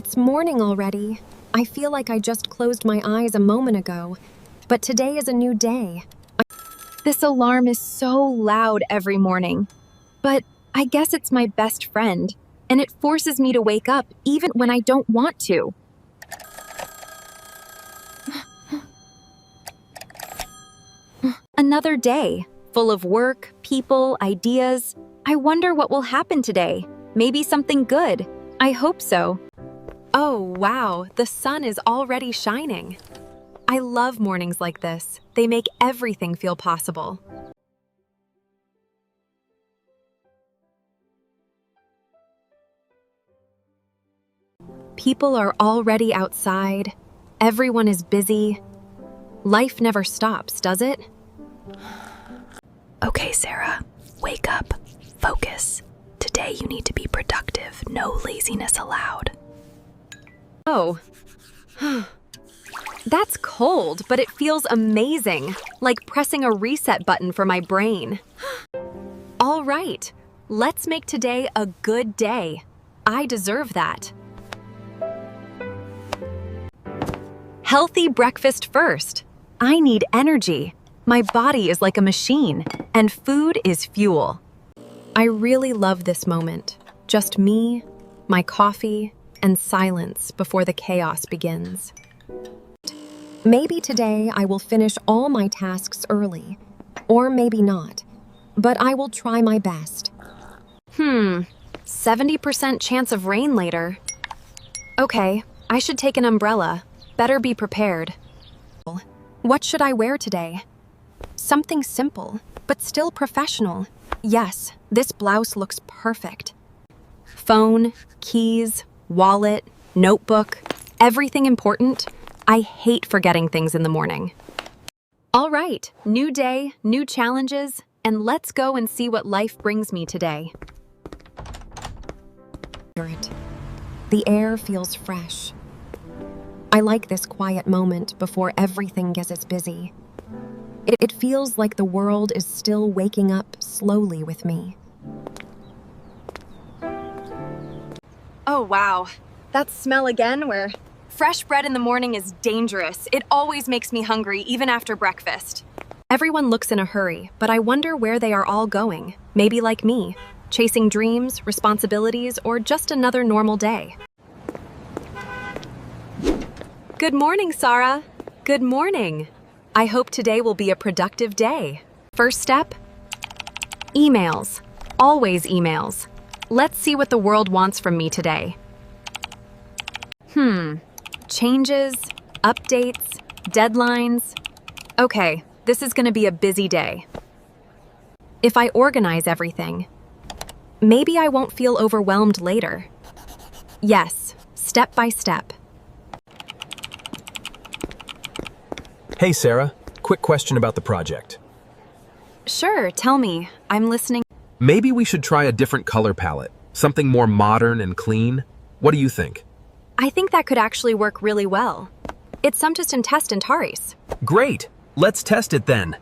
It's morning already. I feel like I just closed my eyes a moment ago, but today is a new day. This alarm is so loud every morning, but I guess it's my best friend, and it forces me to wake up even when I don't want to. Another day, full of work, people, ideas. I wonder what will happen today. Maybe something good. I hope so. Oh, wow, the sun is already shining. I love mornings like this. They make everything feel possible. People are already outside. Everyone is busy. Life never stops, does it? Okay, Sarah, wake up. Focus. Today you need to be productive. No laziness allowed. Oh. That's cold, but it feels amazing, like pressing a reset button for my brain. All right, let's make today a good day. I deserve that. Healthy breakfast first. I need energy. My body is like a machine, and food is fuel. I really love this moment. Just me, my coffee, and silence before the chaos begins. Maybe today I will finish all my tasks early, or maybe not, but I will try my best. 70% chance of rain later. Okay, I should take an umbrella. Better be prepared. What should I wear today? Something simple, but still professional. Yes, this blouse looks perfect. Phone, keys, wallet, notebook, everything important. I hate forgetting things in the morning. All right, new day, new challenges, and let's go and see what life brings me today. The air feels fresh. I like this quiet moment before everything gets busy. It feels like the world is still waking up slowly with me. Oh, wow. That smell again where fresh bread in the morning is dangerous. It always makes me hungry, even after breakfast. Everyone looks in a hurry, but I wonder where they are all going. Maybe like me, chasing dreams, responsibilities, or just another normal day. Good morning, Sara. Good morning. I hope today will be a productive day. First step? Emails. Always emails. Let's see what the world wants from me today. Changes, updates, deadlines. Okay, this is gonna be a busy day. If I organize everything, maybe I won't feel overwhelmed later. Yes, step by step. Hey, Sarah. Quick question about the project. Sure, tell me. I'm listening. Maybe we should try a different color palette, something more modern and clean. What do you think? I think that could actually work really well. It's something in test and taris. Great! Let's test it then.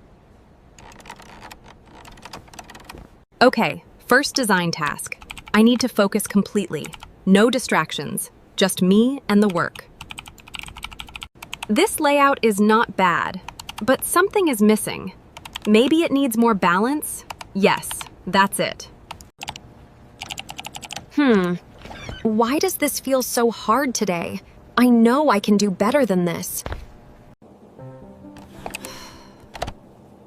Okay, first design task. I need to focus completely. No distractions, just me and the work. This layout is not bad, but something is missing. Maybe it needs more balance? Yes, that's it. Why does this feel so hard today? I know I can do better than this.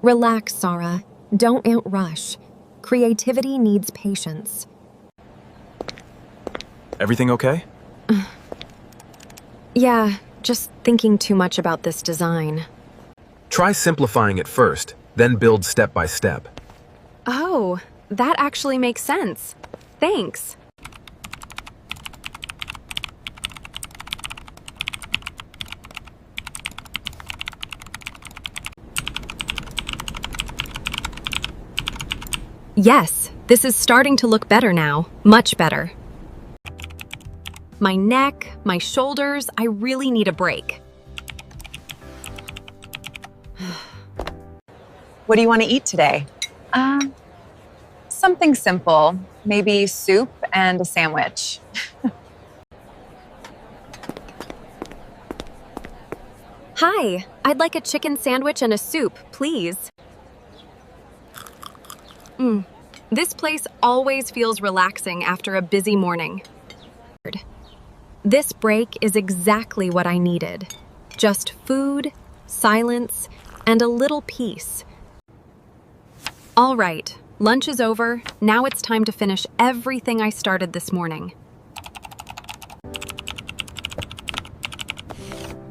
Relax, Sara. Don't rush. Creativity needs patience. Everything okay? Yeah, just thinking too much about this design. Try simplifying it first, then build step by step. Oh, that actually makes sense. Thanks. Yes, this is starting to look better now. Much better. My neck, my shoulders, I really need a break. What do you want to eat today? Something simple. Maybe soup and a sandwich. Hi, I'd like a chicken sandwich and a soup, please. This place always feels relaxing after a busy morning. This break is exactly what I needed. Just food, silence, and a little peace. All right, lunch is over. Now it's time to finish everything I started this morning.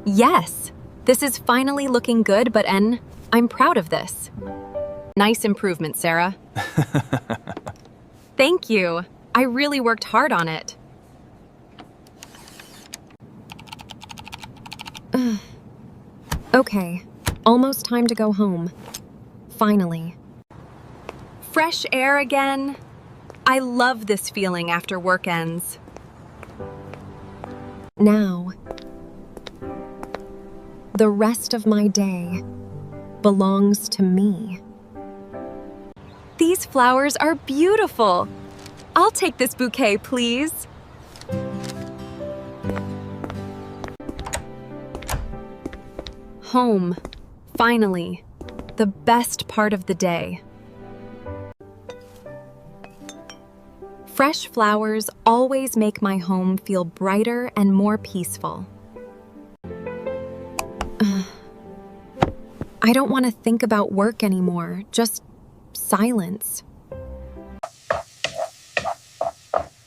Yes, this is finally looking good, but I'm proud of this. Nice improvement, Sarah. Thank you. I really worked hard on it. Okay, almost time to go home. Finally. Fresh air again. I love this feeling after work ends. Now, the rest of my day belongs to me. These flowers are beautiful. I'll take this bouquet, please. Home, finally, the best part of the day. Fresh flowers always make my home feel brighter and more peaceful. I don't want to think about work anymore, just silence.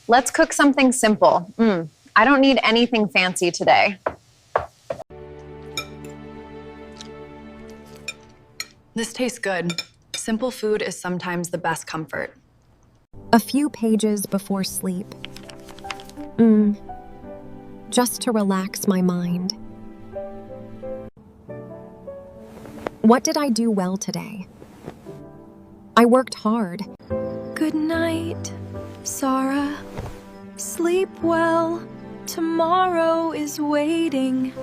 Let's cook something simple. I don't need anything fancy today. This tastes good. Simple food is sometimes the best comfort. A few pages before sleep. Just to relax my mind. What did I do well today? I worked hard. Good night, Sara. Sleep well. Tomorrow is waiting.